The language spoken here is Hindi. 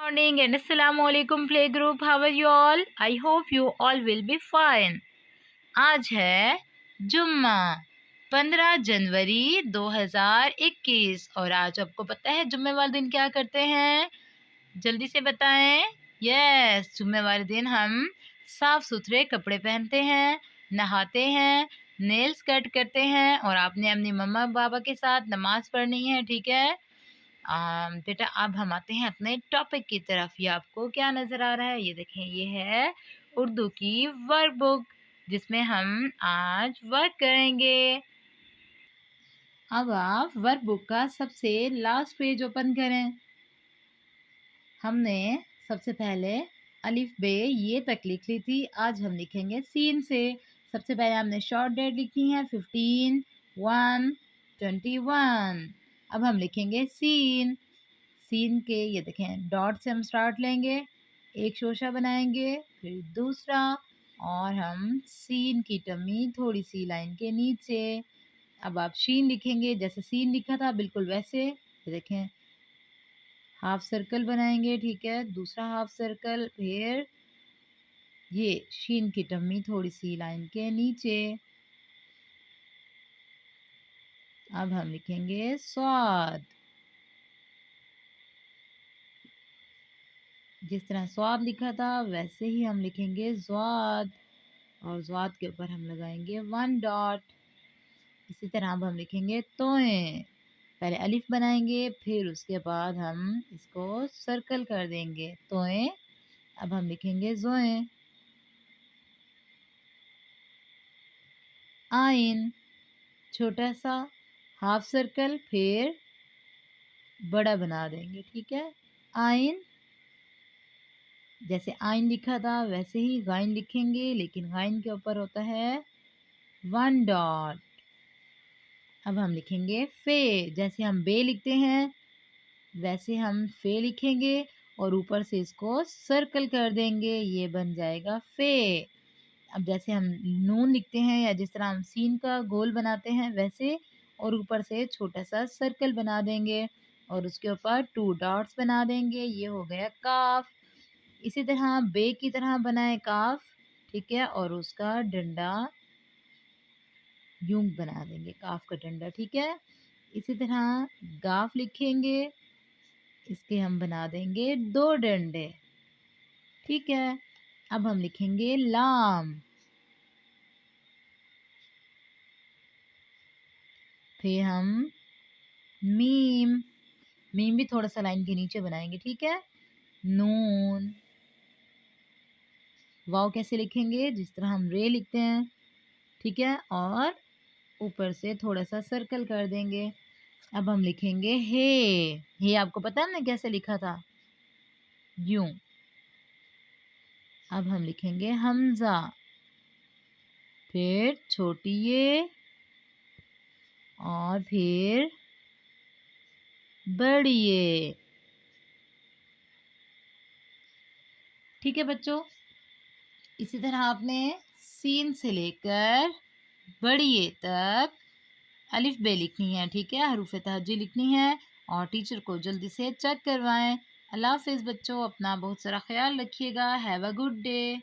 Morning and Assalamu alaikum playgroup. How are you all? I hope you all will be fine. आज है जुम्मा 15 जनवरी 2021 और आज आपको पता है जुम्मे वाले दिन क्या करते हैं? जल्दी से बताएं। यस, जुम्मे वाले दिन हम साफ सुथरे कपड़े पहनते हैं, नहाते हैं, नेल्स कट करते हैं और आपने अपनी मम्मा पापा के साथ नमाज पढ़नी है। ठीक है बेटा, अब हम आते हैं अपने टॉपिक की तरफ। ये आपको क्या नज़र आ रहा है? ये देखें, ये है उर्दू की वर्कबुक जिसमें हम आज वर्क करेंगे। अब आप वर्कबुक का सबसे लास्ट पेज ओपन करें। हमने सबसे पहले अलिफ बे ये तक लिख ली थी, आज हम लिखेंगे सीन से। सबसे पहले हमने शॉर्ट डेट लिखी है 15, 1, 21। अब हम लिखेंगे सीन। सीन के ये देखें डॉट से हम स्टार्ट लेंगे, एक शोशा बनाएंगे, फिर दूसरा, और हम सीन की टमी थोड़ी सी लाइन के नीचे। अब आप शीन लिखेंगे जैसे सीन लिखा था बिल्कुल वैसे। ये देखें हाफ सर्कल बनाएंगे, ठीक है, दूसरा हाफ सर्कल, फिर ये शीन की टमी थोड़ी सी लाइन के नीचे। अब हम लिखेंगे स्वाद। जिस तरह स्वाद लिखा था वैसे ही हम लिखेंगे ज़्वाद और ज़्वाद के ऊपर हम लगाएंगे 1 डॉट। इसी तरह अब हम लिखेंगे तोएं। पहले अलिफ बनाएंगे, फिर उसके बाद हम इसको सर्कल कर देंगे तोएं। अब हम लिखेंगे ज़ोएं। आइन, छोटा सा हाफ सर्कल, फिर बड़ा बना देंगे, ठीक है। आइन, जैसे आइन लिखा था वैसे ही गाइन लिखेंगे, लेकिन गाइन के ऊपर होता है 1 डॉट। अब हम लिखेंगे फे। जैसे हम बे लिखते हैं वैसे हम फे लिखेंगे और ऊपर से इसको सर्कल कर देंगे, ये बन जाएगा फे। अब जैसे हम नून लिखते हैं या जिस तरह हम सीन का गोल बनाते हैं वैसे, और ऊपर से छोटा सा सर्कल बना देंगे और उसके ऊपर 2 डॉट्स बना देंगे, ये हो गया काफ। इसी तरह बे की तरह बनाए काफ, ठीक है, और उसका डंडा यूं बना देंगे, काफ का डंडा, ठीक है। इसी तरह गाफ लिखेंगे, इसके हम बना देंगे 2 डंडे, ठीक है। अब हम लिखेंगे लाम, फिर हम मीम। मीम भी थोड़ा सा लाइन के नीचे बनाएंगे, ठीक है। नून। वाव कैसे लिखेंगे? जिस तरह हम रे लिखते हैं, ठीक है, और ऊपर से थोड़ा सा सर्कल कर देंगे। अब हम लिखेंगे हे आपको पता है हमने कैसे लिखा था? यूं। अब हम लिखेंगे हमजा, फिर छोटी ये और फिर बड़ी ये, ठीक है बच्चों। इसी तरह आपने सीन से लेकर बड़ी ये तक अलिफ बे लिखनी है, ठीक है, हरूफ तहज्जी लिखनी है और टीचर को जल्दी से चेक करवाएं। अल्लाह हाफिज़ बच्चों, अपना बहुत सारा ख्याल रखिएगा। Have a good day.